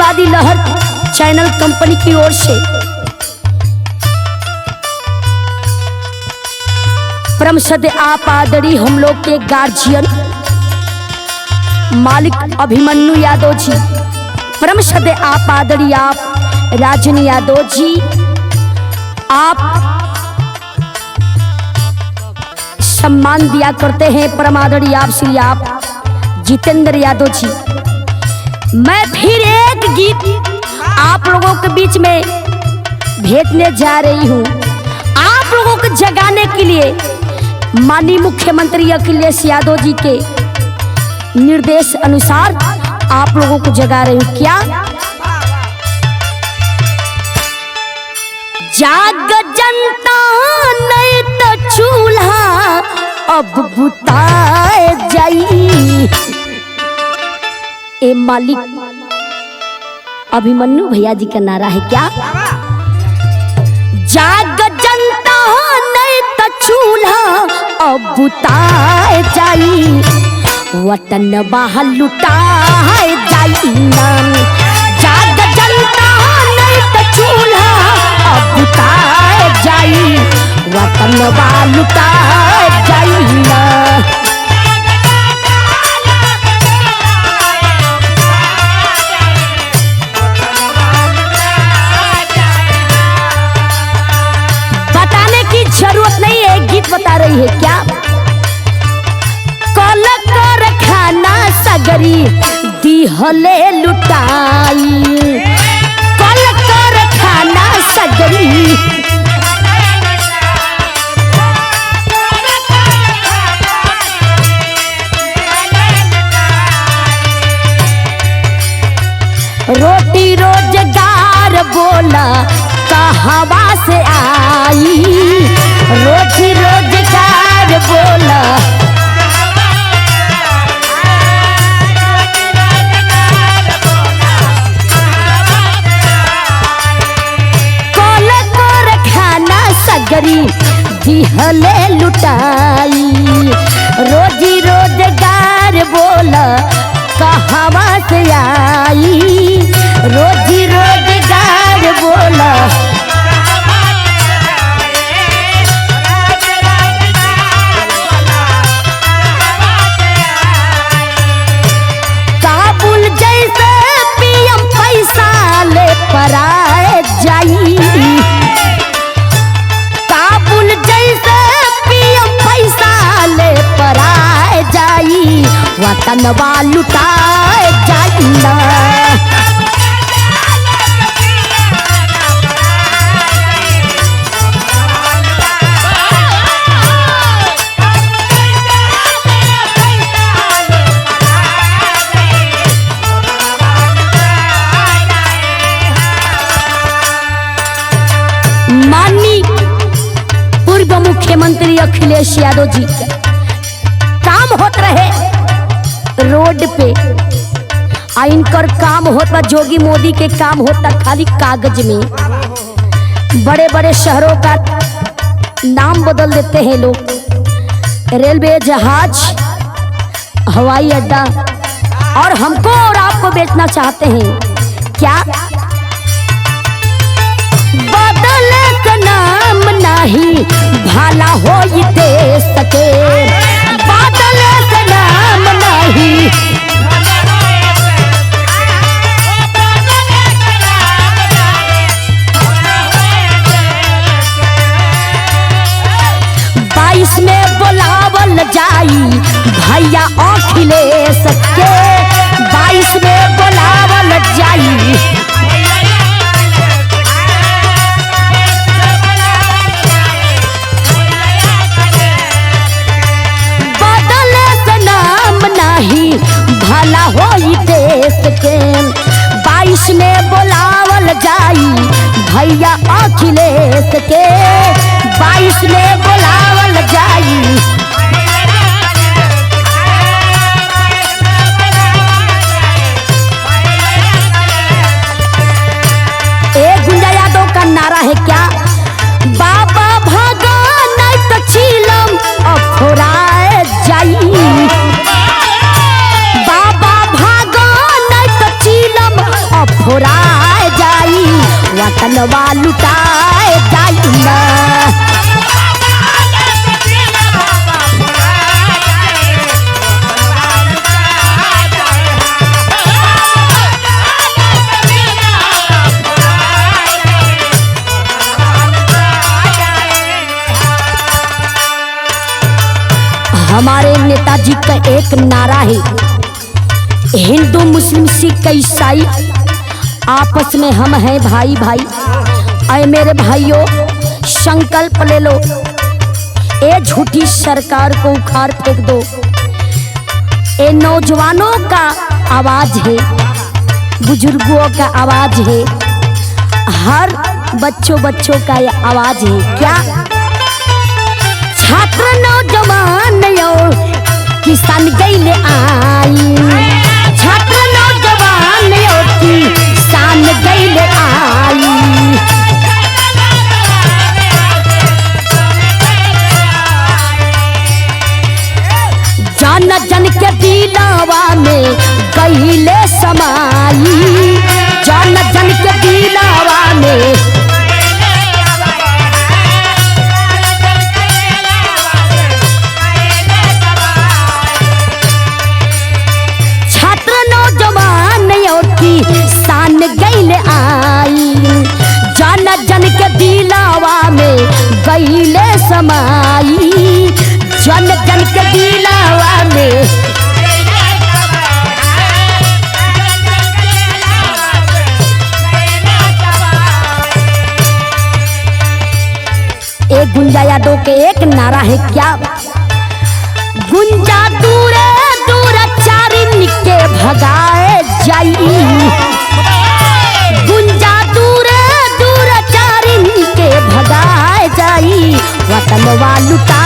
गांधीवादी लहर channel company की ओर से परम सदे आप आदरणीय हम लोग के गार्जियन मालिक अभिमन्यु यादव जी, परम सदे आप आदरणीय आप राजनी यादव जी, आप सम्मान दिया करते हैं परम आदरणीय आप श्री आप जितेंद्र यादव जी। मैं फिर एक गीत आप लोगों के बीच में भेजने जा रही हूँ। आप लोगों को जगाने के लिए माननीय मुख्यमंत्री अखिलेश यादव जी के निर्देश अनुसार आप लोगों को जगा रही हूँ। क्या जाग जनता नहीं तो चूल्हा अब बुताए जाई। ए मालिक अभिमन्यु भैया जी का नारा है क्या, जाग जनता नहीं तो चूल्हा अब बुताए जाई, वतन बाहर लुटाए जाई नाम। जाग जनता नहीं तो चूल्हा अब बुताए जाई, वतन बाहर लुटाए जाई ना। जरूरत नहीं है, गीत बता रही है क्या, कल कर खाना सगरी दिहले लुटाई, कल कर खाना सगरी रोटी रोजगार बोला कहवा से आई, रोटी रोजगार बोला कल कर खाना सगरी दिहले लुटाई, रोजी रोजगार बोला कहवा से आई, रोजी रोजगार बोला काबुल जैसे पीएम पैसा ले पराए जाई, काबुल जैसे पीएम पैसा ले पराए जाई, वतन बा लुटाए जाई ना। माननीय पूर्व मुख्यमंत्री अखिलेश यादव जी काम होत रहे रोड पे, इनकर काम होता जोगी मोदी के काम होता खाली कागज में। बड़े बड़े शहरों का नाम बदल देते हैं लोग, रेलवे, जहाज, हवाई अड्डा, और हमको और आपको बेचना चाहते हैं क्या, बदले का नाम नहीं भाला हो दे सके, बदले का नाम नहीं बाईस में बुलावल जाई भैया अखिलेश के, 22 में बुलावल जाई भला होई देश के, 22 में बुलावल जाई भैया अखिलेश के, 22 में बुलावल जाई। एक गुंजा यादव का नारा है क्या, बाबा भागा नहीं तो चीलम अफोराए जाई, बाबा भागा नहीं तो चीलम वतनवा लुटाए जाई ना। हमारे नेताजी का एक नारा है, हिंदू मुस्लिम सिख ईसाई आपस में हम हैं भाई भाई। ऐ मेरे भाइयों संकल्प ले लो, ए झूठी सरकार को उखाड़ फेंक दो। ए नौजवानों का आवाज है, बुजुर्गों का आवाज है, हर बच्चों का ये आवाज है। क्या छात्र नौजवान और किसान गैले आई, छात्र नौजवान और किसान गैले आई। जन जन के दिलावा में गैले समाई, जन जन के दिलावा में सान गैले आई, जन जन के दिलावा में गैले समाई, जन जन के दिलावा में। एक गुंजा यादव के एक नारा है, क्या गुंजा दूरे दूर चारिन के भगाए जाई, गुंजा दूरे दूर चारिन के भगाए जाई, वतनवा लुटा